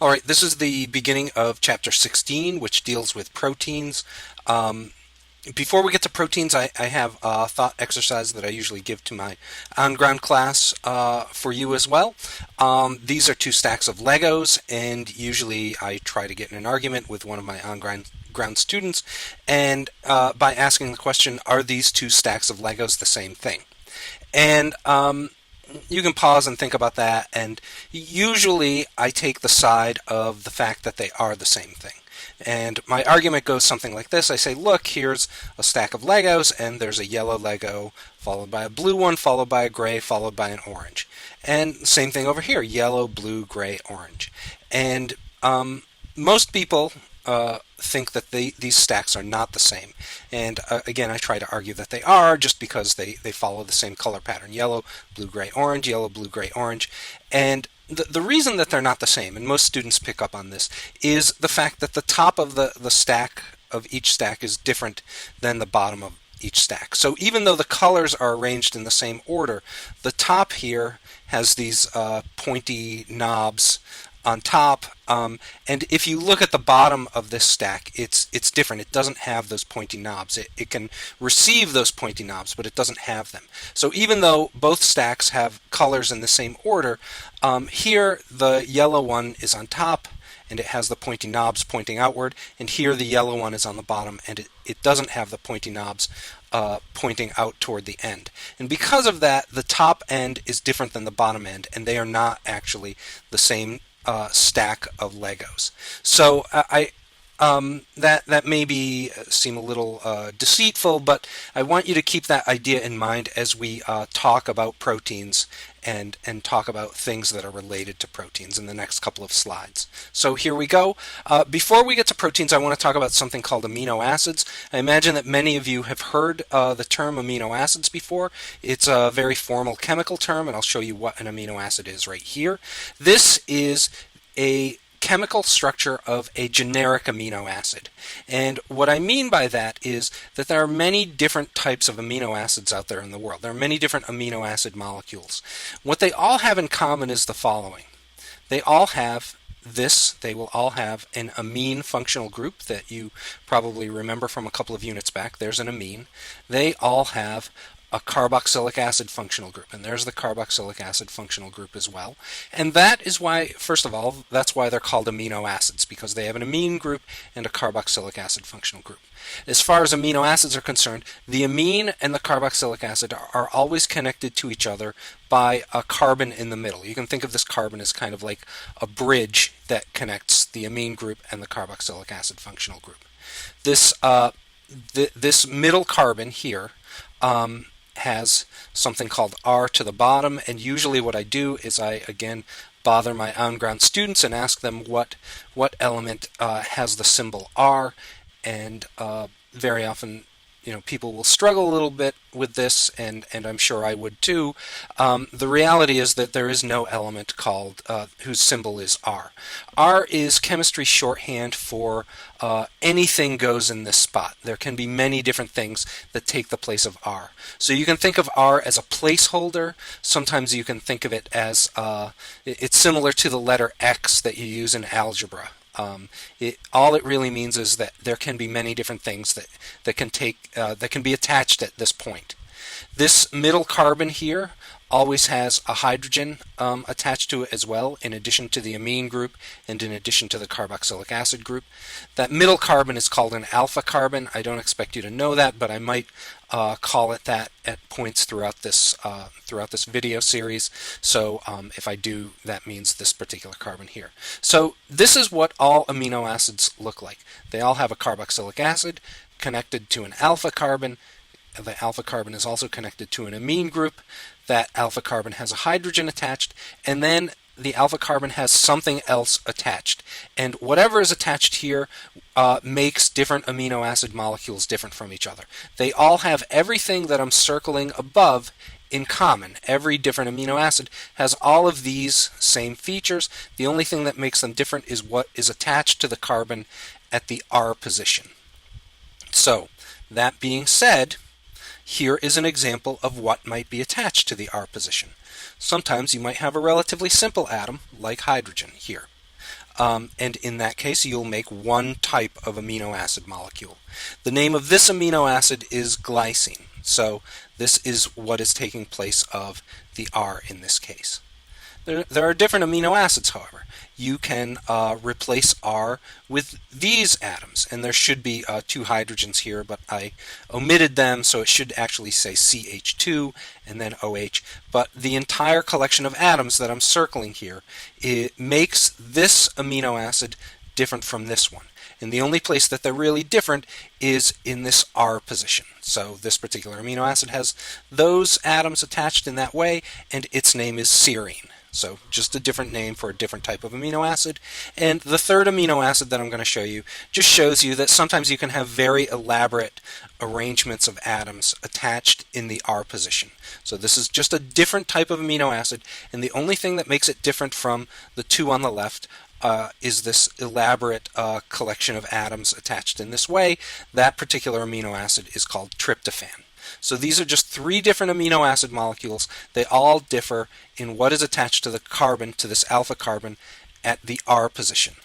All right, this is the beginning of chapter 16, which deals with proteins. Before we get to proteins, I have a thought exercise that I usually give to my on-ground class for you as well. These are two stacks of Legos, and usually I try to get in an argument with one of my on-ground students, and by asking the question, are these two stacks of Legos the same thing? And you can pause and think about that, and usually I take the side of the fact that they are the same thing. And my argument goes something like this. I say, look, here's a stack of Legos, and there's a yellow Lego, followed by a blue one, followed by a gray, followed by an orange. And same thing over here, yellow, blue, gray, orange. And most people think that these stacks are not the same. And again, I try to argue that they are just because they follow the same color pattern. Yellow, blue, gray, orange, yellow, blue, gray, orange. And the reason that they're not the same, and most students pick up on this, is the fact that the top of the stack of each stack is different than the bottom of each stack. So even though the colors are arranged in the same order, the top here has these pointy knobs on top, and if you look at the bottom of this stack, it's different. It doesn't have those pointy knobs. It can receive those pointy knobs, but it doesn't have them. So even though both stacks have colors in the same order, here the yellow one is on top, and it has the pointy knobs pointing outward, and here the yellow one is on the bottom, and it doesn't have the pointy knobs pointing out toward the end. And because of that, the top end is different than the bottom end, and they are not actually the same stack of Legos. So that maybe seem a little deceitful, but I want you to keep that idea in mind as we talk about proteins and talk about things that are related to proteins in the next couple of slides. So here we go. Before we get to proteins, I want to talk about something called amino acids. I imagine that many of you have heard the term amino acids before. It's a very formal chemical term, and I'll show you what an amino acid is right here. This is a chemical structure of a generic amino acid. And what I mean by that is that there are many different types of amino acids out there in the world. There are many different amino acid molecules. What they all have in common is the following. They all have this. They will all have an amine functional group that you probably remember from a couple of units back. There's an amine. They all have a carboxylic acid functional group, and there's the carboxylic acid functional group as well. And that is why, first of all, that's why they're called amino acids, because they have an amine group and a carboxylic acid functional group. As far as amino acids are concerned, the amine and the carboxylic acid are always connected to each other by a carbon in the middle. You can think of this carbon as kind of like a bridge that connects the amine group and the carboxylic acid functional group. This middle carbon here has something called R to the bottom, and usually what I do is I again bother my on-ground students and ask them what element has the symbol R, and very often people will struggle a little bit with this, and I'm sure I would too. The reality is that there is no element called whose symbol is R. R is chemistry shorthand for anything goes in this spot. There can be many different things that take the place of R. So you can think of R as a placeholder. Sometimes you can think of it as it's similar to the letter X that you use in algebra. All it really means is that there can be many different things that can be attached at this point. This middle carbon here always has a hydrogen attached to it as well, in addition to the amine group and in addition to the carboxylic acid group. That middle carbon is called an alpha carbon. I don't expect you to know that, but I might call it that at points throughout this video series. So if I do, that means this particular carbon here. So this is what all amino acids look like. They all have a carboxylic acid connected to an alpha carbon. The alpha carbon is also connected to an amine group. That alpha carbon has a hydrogen attached, and then the alpha carbon has something else attached. And whatever is attached here makes different amino acid molecules different from each other. They all have everything that I'm circling above in common. Every different amino acid has all of these same features. The only thing that makes them different is what is attached to the carbon at the R position. So, that being said, here is an example of what might be attached to the R position. Sometimes you might have a relatively simple atom, like hydrogen here. and in that case you'll make one type of amino acid molecule. The name of this amino acid is glycine, so this is what is taking place of the R in this case. There are different amino acids, however. You can replace R with these atoms, and there should be two hydrogens here, but I omitted them, so it should actually say CH2 and then OH. But the entire collection of atoms that I'm circling here, it makes this amino acid different from this one. And the only place that they're really different is in this R position. So this particular amino acid has those atoms attached in that way, and its name is serine. So just a different name for a different type of amino acid. And the third amino acid that I'm going to show you just shows you that sometimes you can have very elaborate arrangements of atoms attached in the R position. So this is just a different type of amino acid, and the only thing that makes it different from the two on the left is this elaborate collection of atoms attached in this way. That particular amino acid is called tryptophan. So these are just three different amino acid molecules. They all differ in what is attached to the carbon, to this alpha carbon, at the R position.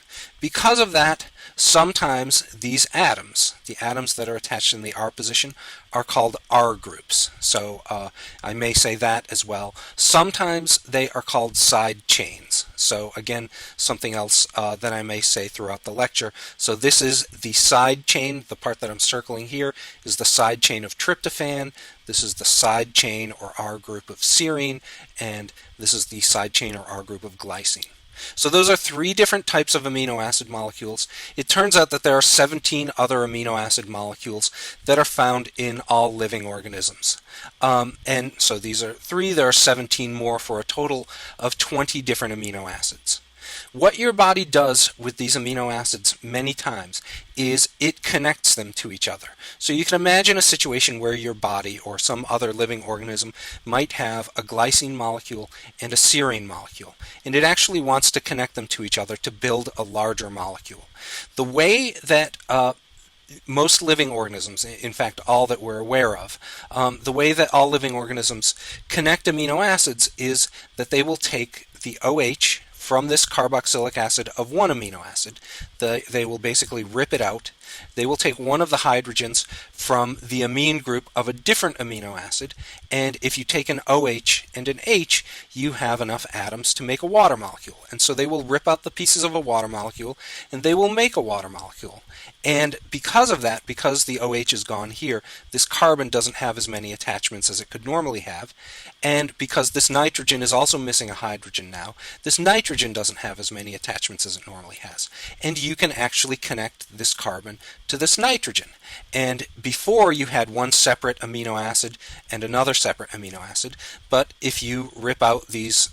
Because of that, sometimes these atoms, the atoms that are attached in the R position, are called R groups. So I may say that as well. Sometimes they are called side chains. So again, something else that I may say throughout the lecture. So this is the side chain. The part that I'm circling here is the side chain of tryptophan. This is the side chain or R group of serine, and this is the side chain or R group of glycine. So those are three different types of amino acid molecules. It turns out that there are 17 other amino acid molecules that are found in all living organisms. And so these are three, there are 17 more for a total of 20 different amino acids. What your body does with these amino acids many times is it connects them to each other. So you can imagine a situation where your body or some other living organism might have a glycine molecule and a serine molecule, and it actually wants to connect them to each other to build a larger molecule. The way that most living organisms, in fact all that we're aware of, the way that all living organisms connect amino acids is that they will take the OH from this carboxylic acid of one amino acid. They will basically rip it out. They will take one of the hydrogens from the amine group of a different amino acid, and if you take an OH and an H, you have enough atoms to make a water molecule. And so they will rip out the pieces of a water molecule, and they will make a water molecule. And because of that, because the OH is gone here, this carbon doesn't have as many attachments as it could normally have, and because this nitrogen is also missing a hydrogen now, this nitrogen doesn't have as many attachments as it normally has. And you can actually connect this carbon to this nitrogen. And before you had one separate amino acid and another separate amino acid, but if you rip out these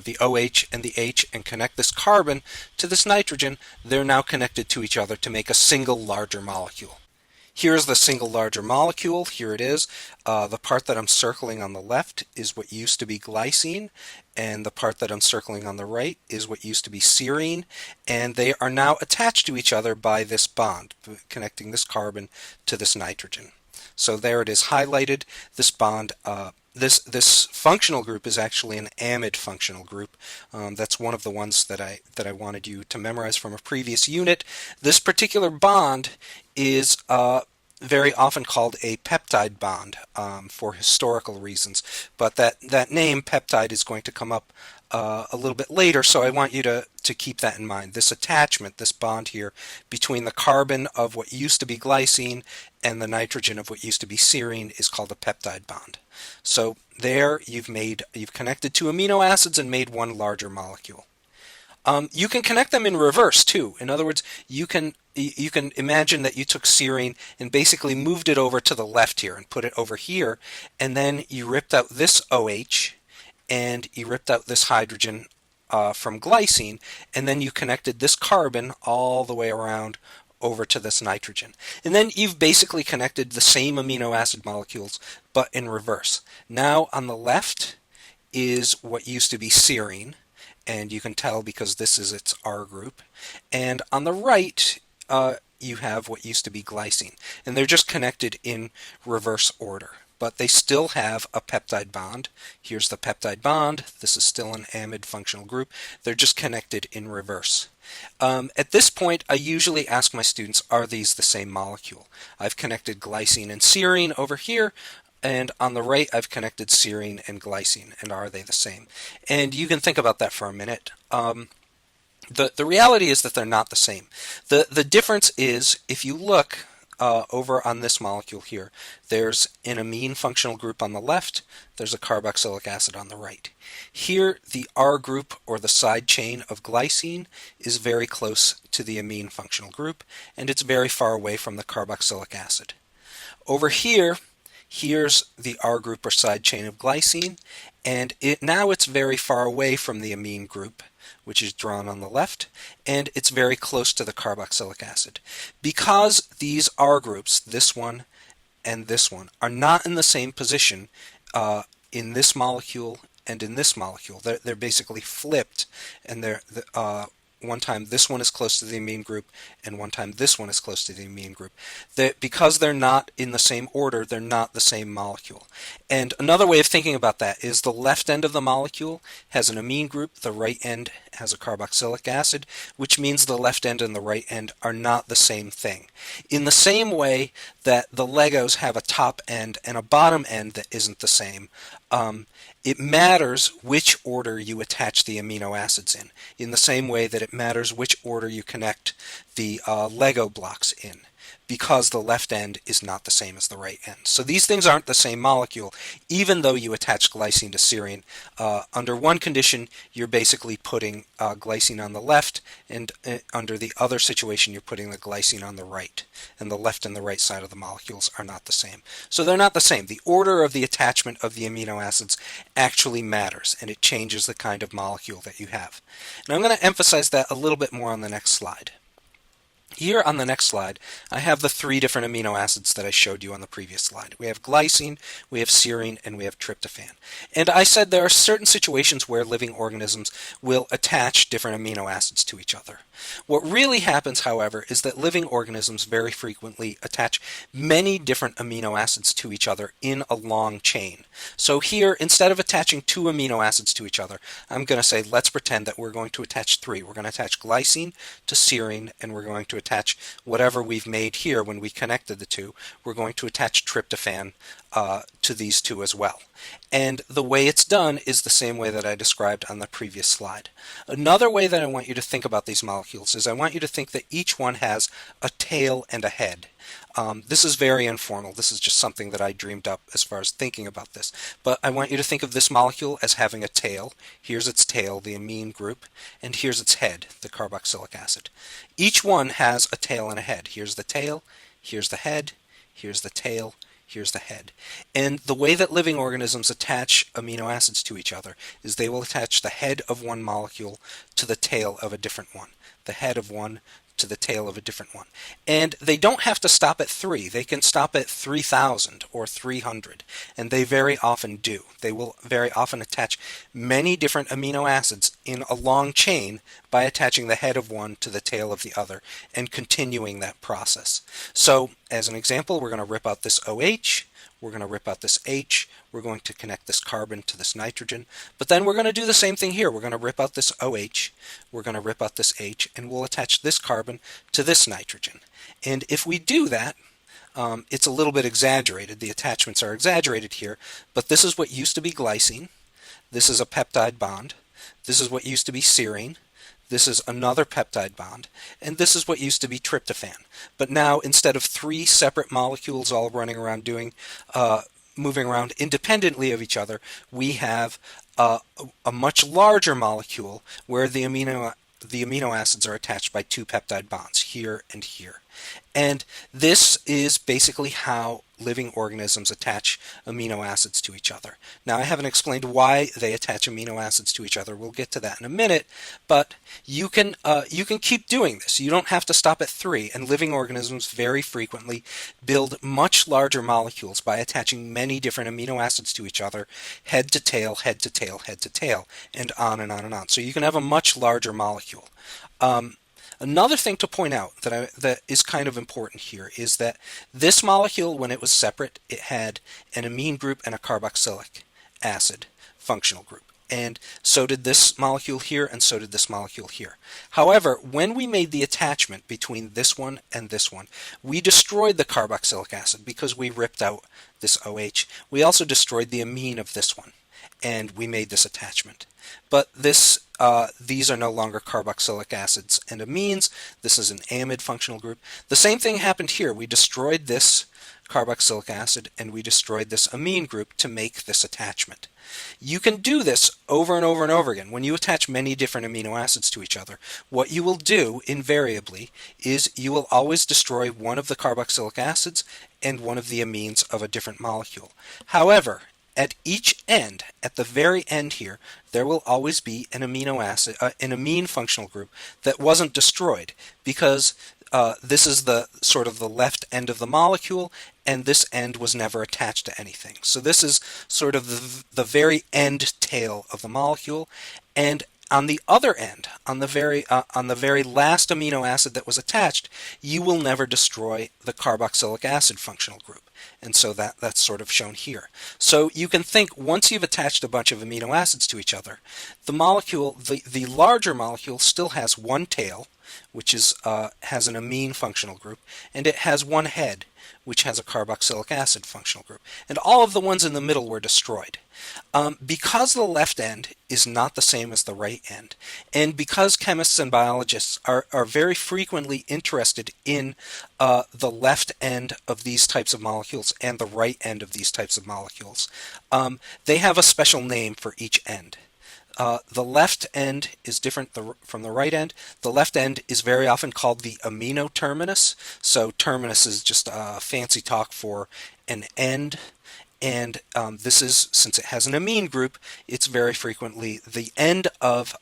the OH and the H and connect this carbon to this nitrogen, they're now connected to each other to make a single larger molecule. Here's the single larger molecule. Here it is. The part that I'm circling on the left is what used to be glycine, and the part that I'm circling on the right is what used to be serine, and they are now attached to each other by this bond, connecting this carbon to this nitrogen. So there it is highlighted, this bond. This functional group is actually an amide functional group. That's one of the ones that I wanted you to memorize from a previous unit. This particular bond is very often called a peptide bond for historical reasons, but that name peptide is going to come up a little bit later, so I want you to keep that in mind. This attachment, this bond here between the carbon of what used to be glycine and the nitrogen of what used to be serine is called a peptide bond. So there you've connected two amino acids and made one larger molecule. You can connect them in reverse too. In other words, you can imagine that you took serine and basically moved it over to the left here and put it over here, and then you ripped out this OH and you ripped out this hydrogen from glycine, and then you connected this carbon all the way around over to this nitrogen. And then you've basically connected the same amino acid molecules, but in reverse. Now on the left is what used to be serine, and you can tell because this is its R group. And on the right, you have what used to be glycine. And they're just connected in reverse order. but they still have a peptide bond. Here's the peptide bond. This is still an amide functional group. They're just connected in reverse. At this point, I usually ask my students, are these the same molecule? I've connected glycine and serine over here, and on the right I've connected serine and glycine, and are they the same? And you can think about that for a minute. The reality is that they're not the same. The difference is, if you look over on this molecule here, there's an amine functional group on the left, there's a carboxylic acid on the right. Here, the R group, or the side chain of glycine, is very close to the amine functional group, and it's very far away from the carboxylic acid. Over here, here's the R group or side chain of glycine, and now it's very far away from the amine group, which is drawn on the left, and it's very close to the carboxylic acid. Because these R groups, this one and this one, are not in the same position in this molecule and in this molecule, they're basically flipped, and one time this one is close to the amine group, and one time this one is close to the amine group. Because they're not in the same order, they're not the same molecule. And another way of thinking about that is the left end of the molecule has an amine group, the right end has a carboxylic acid, which means the left end and the right end are not the same thing. In the same way that the Legos have a top end and a bottom end that isn't the same, it matters which order you attach the amino acids in the same way that it matters which order you connect the Lego blocks in, because the left end is not the same as the right end. So these things aren't the same molecule, even though you attach glycine to serine. Under one condition, you're basically putting glycine on the left, and under the other situation, you're putting the glycine on the right. And the left and the right side of the molecules are not the same. So they're not the same. The order of the attachment of the amino acids actually matters, and it changes the kind of molecule that you have. Now I'm going to emphasize that a little bit more on the next slide. Here on the next slide, I have the three different amino acids that I showed you on the previous slide. We have glycine, we have serine, and we have tryptophan. And I said there are certain situations where living organisms will attach different amino acids to each other. What really happens, however, is that living organisms very frequently attach many different amino acids to each other in a long chain. So here, instead of attaching two amino acids to each other, I'm going to say, let's pretend that we're going to attach three. We're going to attach glycine to serine, and we're going to attach whatever we've made here when we connected the two. We're going to attach tryptophan to these two as well. And the way it's done is the same way that I described on the previous slide. Another way that I want you to think about these molecules is I want you to think that each one has a tail and a head. This is very informal. This is just something that I dreamed up as far as thinking about this. But I want you to think of this molecule as having a tail. Here's its tail, the amine group, and here's its head, the carboxylic acid. Each one has a tail and a head. Here's the tail, here's the head, here's the tail, here's the head. And the way that living organisms attach amino acids to each other is they will attach the head of one molecule to the tail of a different one, the head of one to the tail of a different one. And they don't have to stop at 3. They can stop at 3,000 or 300, and they very often do. They will very often attach many different amino acids in a long chain by attaching the head of one to the tail of the other and continuing that process. So, as an example, we're going to rip out this OH, we're going to rip out this H, we're going to connect this carbon to this nitrogen, but then we're going to do the same thing here. We're going to rip out this OH, we're going to rip out this H, and we'll attach this carbon to this nitrogen. And if we do that, it's a little bit exaggerated. The attachments are exaggerated here, but this is what used to be glycine. This is a peptide bond. This is what used to be serine. This is another peptide bond, and this is what used to be tryptophan. But now, instead of 3 separate molecules all running around moving around independently of each other, we have a much larger molecule where the amino acids are attached by 2 peptide bonds, here and here. And this is basically how living organisms attach amino acids to each other. Now, I haven't explained why they attach amino acids to each other. We'll get to that in a minute, but you can keep doing this. You don't have to stop at 3, and living organisms very frequently build much larger molecules by attaching many different amino acids to each other, head to tail, head to tail, head to tail, and on and on and on. So you can have a much larger molecule. Another thing to point out that is kind of important here is that this molecule, when it was separate, it had an amine group and a carboxylic acid functional group. And so did this molecule here, and so did this molecule here. However, when we made the attachment between this one and this one, we destroyed the carboxylic acid because we ripped out this OH. We also destroyed the amine of this one, and we made this attachment. But these are no longer carboxylic acids and amines. This is an amide functional group. The same thing happened here. We destroyed this carboxylic acid and we destroyed this amine group to make this attachment. You can do this over and over and over again. When you attach many different amino acids to each other, what you will do invariably is you will always destroy one of the carboxylic acids and one of the amines of a different molecule. However, at each end, at the very end here, there will always be an amino acid, an amine functional group that wasn't destroyed because this is the sort of the left end of the molecule, and this end was never attached to anything. So this is sort of the very end tail of the molecule, and on the other end, on the very last amino acid that was attached, you will never destroy the carboxylic acid functional group. And so that's sort of shown here. So you can think once you've attached a bunch of amino acids to each other, the molecule, the larger molecule still has one tail, which has an amine functional group, and it has one head, which has a carboxylic acid functional group. And all of the ones in the middle were destroyed. Because the left end is not the same as the right end, and because chemists and biologists are very frequently interested in the left end of these types of molecules and the right end of these types of molecules, they have a special name for each end. The left end is different from the right end. The left end is very often called the amino terminus. So terminus is just a fancy talk for an end. And this is, since it has an amine group, it's very frequently the end of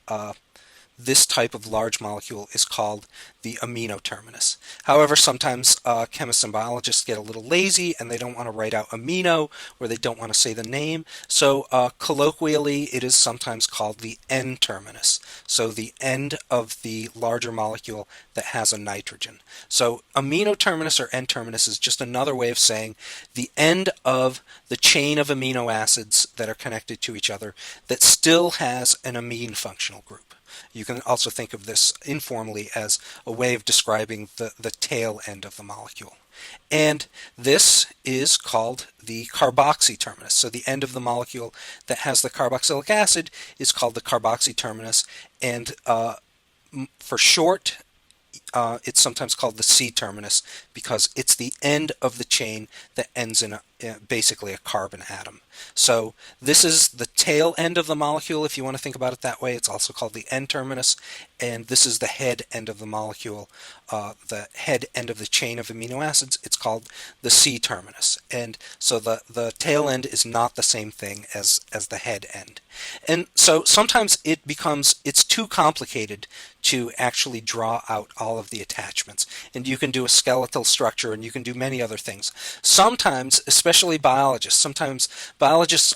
this type of large molecule is called the amino terminus. However, sometimes chemists and biologists get a little lazy and they don't want to write out amino, or they don't want to say the name. So colloquially, it is sometimes called the N terminus. So the end of the larger molecule that has a nitrogen. So amino terminus or N terminus is just another way of saying the end of the chain of amino acids that are connected to each other that still has an amine functional group. You can also think of this informally as a way of describing the tail end of the molecule. And this is called the carboxy terminus. So the end of the molecule that has the carboxylic acid is called the carboxy terminus. And for short, it's sometimes called the C terminus because it's the end of the chain that ends in basically a carbon atom. So this is the tail end of the molecule, if you want to think about it that way. It's also called the N terminus, and this is the head end of the molecule, the head end of the chain of amino acids. It's called the C terminus. And so the tail end is not the same thing as the head end. And so sometimes it's too complicated to actually draw out all of the attachments. And you can do a skeletal structure and you can do many other things. Sometimes, especially biologists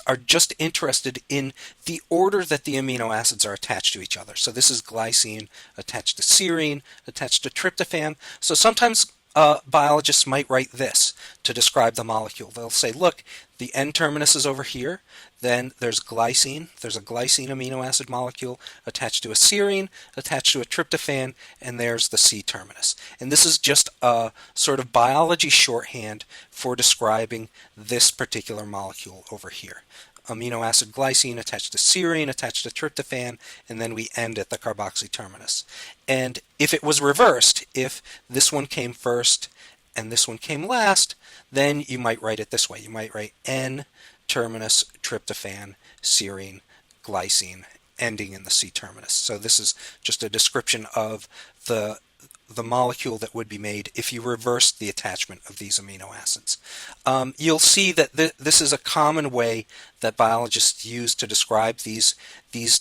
are just interested in the order that the amino acids are attached to each other. So this is glycine attached to serine, attached to tryptophan. So sometimes biologists might write this to describe the molecule. They'll say, look, the N terminus is over here, then there's glycine, there's a glycine amino acid molecule attached to a serine, attached to a tryptophan, and there's the C terminus. And this is just a sort of biology shorthand for describing this particular molecule over here. Amino acid glycine attached to serine, attached to tryptophan, and then we end at the carboxy terminus. And if it was reversed, if this one came first and this one came last, then you might write it this way. You might write N terminus tryptophan serine glycine ending in the C terminus. So this is just a description of the molecule that would be made if you reversed the attachment of these amino acids. You'll see that this is a common way that biologists use to describe these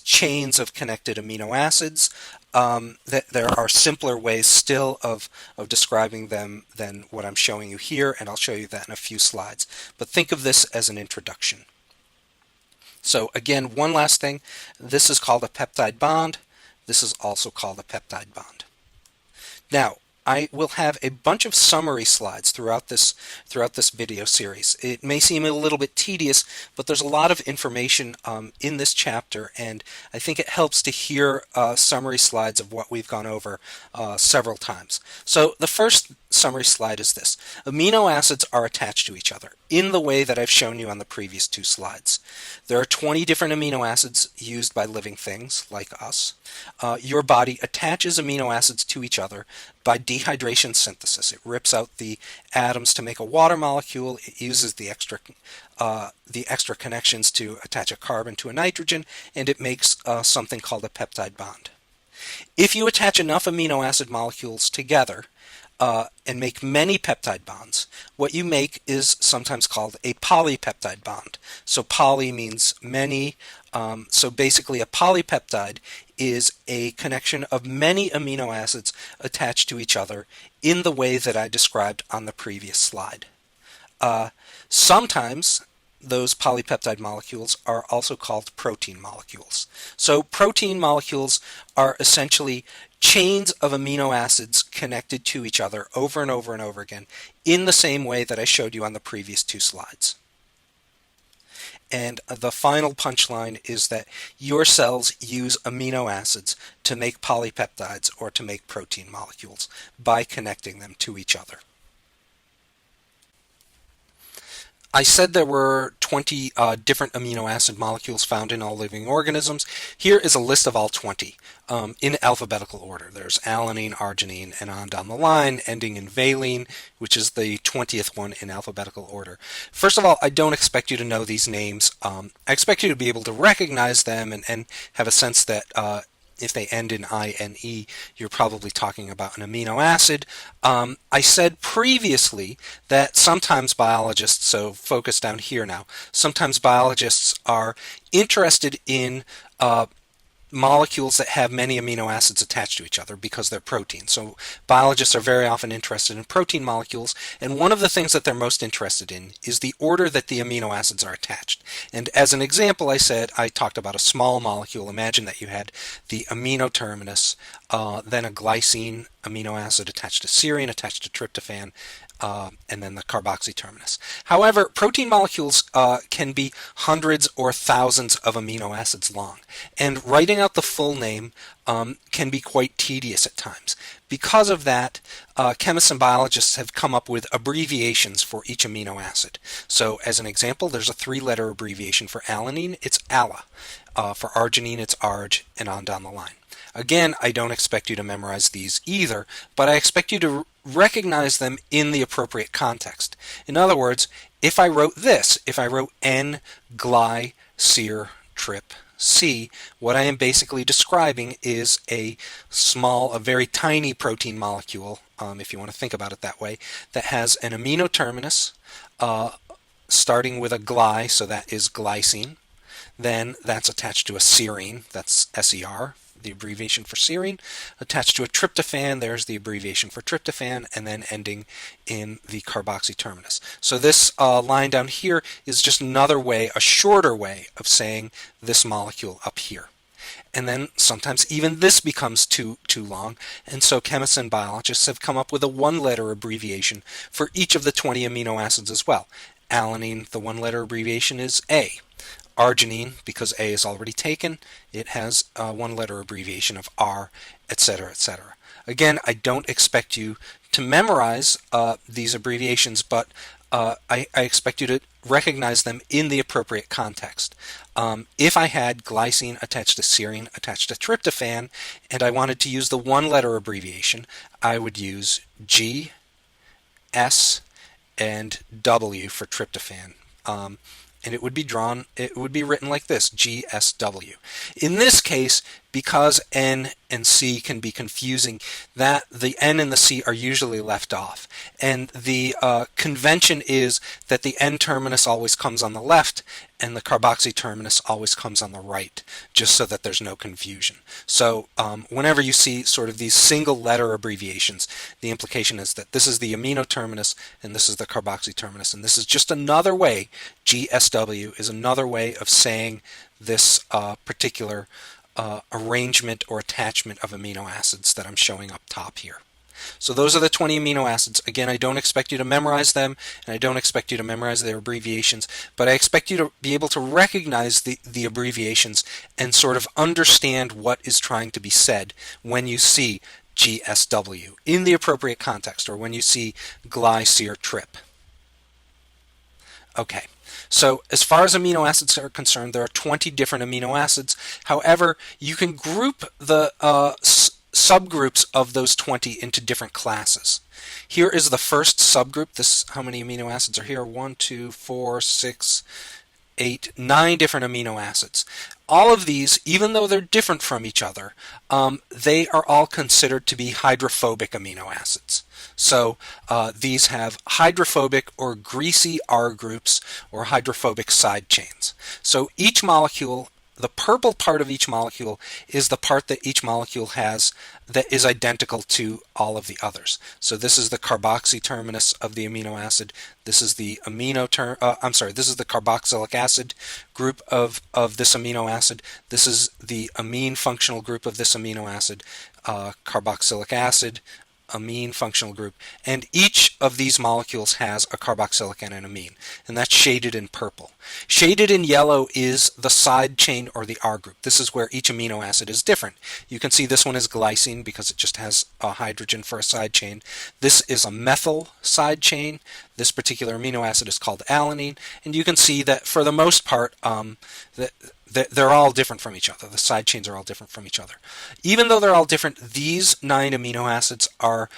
chains of connected amino acids. That there are simpler ways still of describing them than what I'm showing you here, and I'll show you that in a few slides. But think of this as an introduction. So again, one last thing. This is called a peptide bond. This is also called a peptide bond. Now, I will have a bunch of summary slides throughout this video series. It may seem a little bit tedious, but there's a lot of information in this chapter, and I think it helps to hear summary slides of what we've gone over several times. So the first summary slide is this. Amino acids are attached to each other in the way that I've shown you on the previous two slides. There are 20 different amino acids used by living things like us. Your body attaches amino acids to each other by dehydration synthesis. It rips out the atoms to make a water molecule. It uses the extra connections to attach a carbon to a nitrogen, and it makes something called a peptide bond. If you attach enough amino acid molecules together and make many peptide bonds, what you make is sometimes called a polypeptide bond. So poly means many. So basically a polypeptide is a connection of many amino acids attached to each other in the way that I described on the previous slide. Sometimes those polypeptide molecules are also called protein molecules. So protein molecules are essentially chains of amino acids connected to each other over and over and over again in the same way that I showed you on the previous two slides. And the final punchline is that your cells use amino acids to make polypeptides or to make protein molecules by connecting them to each other. I said there were 20 different amino acid molecules found in all living organisms. Here is a list of all 20 in alphabetical order. There's alanine, arginine, and on down the line, ending in valine, which is the 20th one in alphabetical order. First of all, I don't expect you to know these names. I expect you to be able to recognize them and have a sense that if they end in I-N-E, you're probably talking about an amino acid. I said previously that sometimes biologists, so focus down here now, sometimes biologists are interested in molecules that have many amino acids attached to each other because they're proteins. So biologists are very often interested in protein molecules, and one of the things that they're most interested in is the order that the amino acids are attached. And as an example, I talked about a small molecule. Imagine that you had the amino terminus, then a glycine amino acid attached to serine, attached to tryptophan, and then the carboxy terminus. However, protein molecules can be hundreds or thousands of amino acids long, and writing out the full name can be quite tedious at times. Because of that, chemists and biologists have come up with abbreviations for each amino acid. So as an example, there's a 3-letter abbreviation for alanine, it's ALA. For arginine, it's ARG, and on down the line. Again, I don't expect you to memorize these either, but I expect you to recognize them in the appropriate context. In other words, if I wrote N-gly-cer-trip C, what I am basically describing is a very tiny protein molecule, if you want to think about it that way, that has an amino terminus starting with a gly, so that is glycine. Then that's attached to a serine, that's SER, the abbreviation for serine. Attached to a tryptophan, there's the abbreviation for tryptophan, and then ending in the carboxy terminus. So this line down here is just another way, a shorter way of saying this molecule up here. And then sometimes even this becomes too long, and so chemists and biologists have come up with a 1-letter abbreviation for each of the 20 amino acids as well. Alanine, the 1-letter abbreviation is A. Arginine, because A is already taken, it has a 1-letter abbreviation of R, etc., etc. Again, I don't expect you to memorize these abbreviations, but I expect you to recognize them in the appropriate context. If I had glycine attached to serine attached to tryptophan, and I wanted to use the 1-letter abbreviation, I would use G, S, and W for tryptophan. And it would be written like this, GSW. In this case, because N and C can be confusing, that the N and the C are usually left off. And the convention is that the N terminus always comes on the left and the carboxy terminus always comes on the right, just so that there's no confusion. So whenever you see sort of these single letter abbreviations, the implication is that this is the amino terminus and this is the carboxy terminus, and this is just another way, GSW is another way of saying this particular arrangement or attachment of amino acids that I'm showing up top here. So those are the 20 amino acids. Again, I don't expect you to memorize them, and I don't expect you to memorize their abbreviations, but I expect you to be able to recognize the abbreviations and sort of understand what is trying to be said when you see GSW in the appropriate context, or when you see glycyrtrip. Okay, so as far as amino acids are concerned, there are 20 different amino acids. However, you can group the subgroups of those 20 into different classes. Here is the first subgroup. This, how many amino acids are here? 1, 2, 4, 6, 8, 9 different amino acids. All of these, even though they're different from each other, they are all considered to be hydrophobic amino acids. So these have hydrophobic or greasy R groups or hydrophobic side chains. So each molecule, the purple part of each molecule, is the part that each molecule has that is identical to all of the others. So this is the carboxy terminus of the amino acid. This is the this is the carboxylic acid group of this amino acid. This is the amine functional group of this amino acid, carboxylic acid, amine functional group, and each of these molecules has a carboxylic and an amine, and that's shaded in purple. Shaded in yellow is the side chain or the R group. This is where each amino acid is different. You can see this one is glycine because it just has a hydrogen for a side chain. This is a methyl side chain. This particular amino acid is called alanine, and you can see that for the most part they're all different from each other. The side chains are all different from each other. Even though they're all different, these 9 amino acids are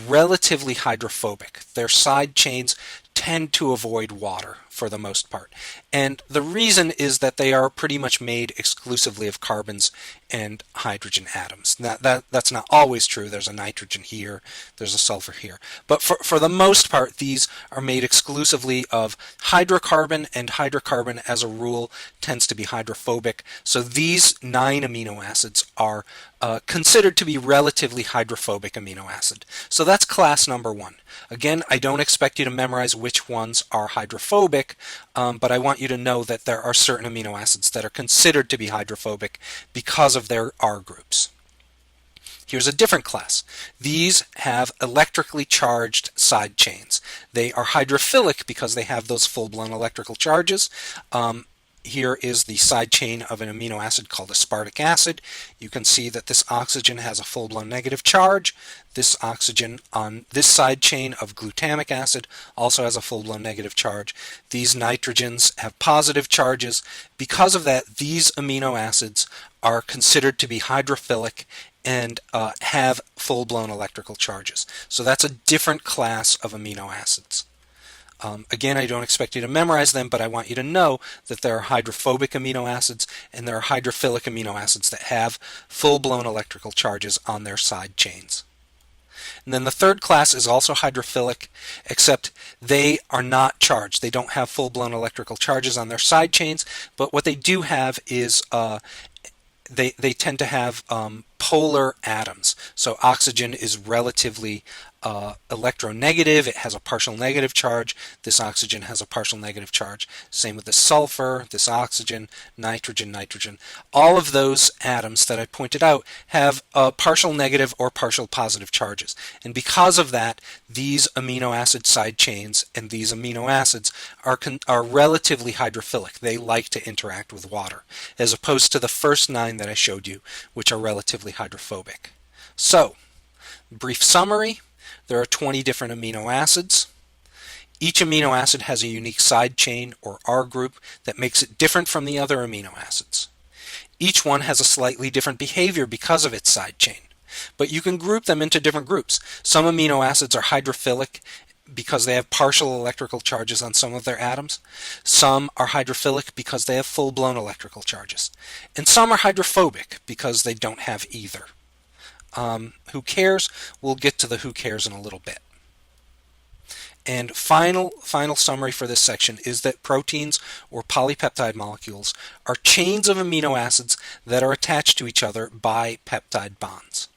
relatively hydrophobic. Their side chains tend to avoid water for the most part. And the reason is that they are pretty much made exclusively of carbons and hydrogen atoms. That's not always true. There's a nitrogen here, there's a sulfur here. But for the most part, these are made exclusively of hydrocarbon, and hydrocarbon as a rule tends to be hydrophobic. So these 9 amino acids are considered to be relatively hydrophobic amino acid. So that's class number 1. Again, I don't expect you to memorize which ones are hydrophobic, but I want you to know that there are certain amino acids that are considered to be hydrophobic because of their R groups. Here's a different class. These have electrically charged side chains. They are hydrophilic because they have those full-blown electrical charges. Here is the side chain of an amino acid called aspartic acid. You can see that this oxygen has a full-blown negative charge. This oxygen on this side chain of glutamic acid also has a full-blown negative charge. These nitrogens have positive charges. Because of that, these amino acids are considered to be hydrophilic and have full-blown electrical charges. So that's a different class of amino acids. Again, I don't expect you to memorize them, but I want you to know that there are hydrophobic amino acids and there are hydrophilic amino acids that have full-blown electrical charges on their side chains. And then the third class is also hydrophilic, except they are not charged. They don't have full-blown electrical charges on their side chains, but what they do have is they tend to have polar atoms. So oxygen is relatively electronegative. It has a partial negative charge. This oxygen has a partial negative charge. Same with the sulfur, this oxygen, nitrogen, nitrogen. All of those atoms that I pointed out have partial negative or partial positive charges. And because of that, these amino acid side chains and these amino acids are relatively hydrophilic. They like to interact with water, as opposed to the first 9 that I showed you, which are relatively hydrophobic. So, brief summary. There are 20 different amino acids. Each amino acid has a unique side chain or R group that makes it different from the other amino acids. Each one has a slightly different behavior because of its side chain, but you can group them into different groups. Some amino acids are hydrophilic because they have partial electrical charges on some of their atoms. Some are hydrophilic because they have full-blown electrical charges. And some are hydrophobic because they don't have either. Who cares? We'll get to the who cares in a little bit. And final summary for this section is that proteins or polypeptide molecules are chains of amino acids that are attached to each other by peptide bonds.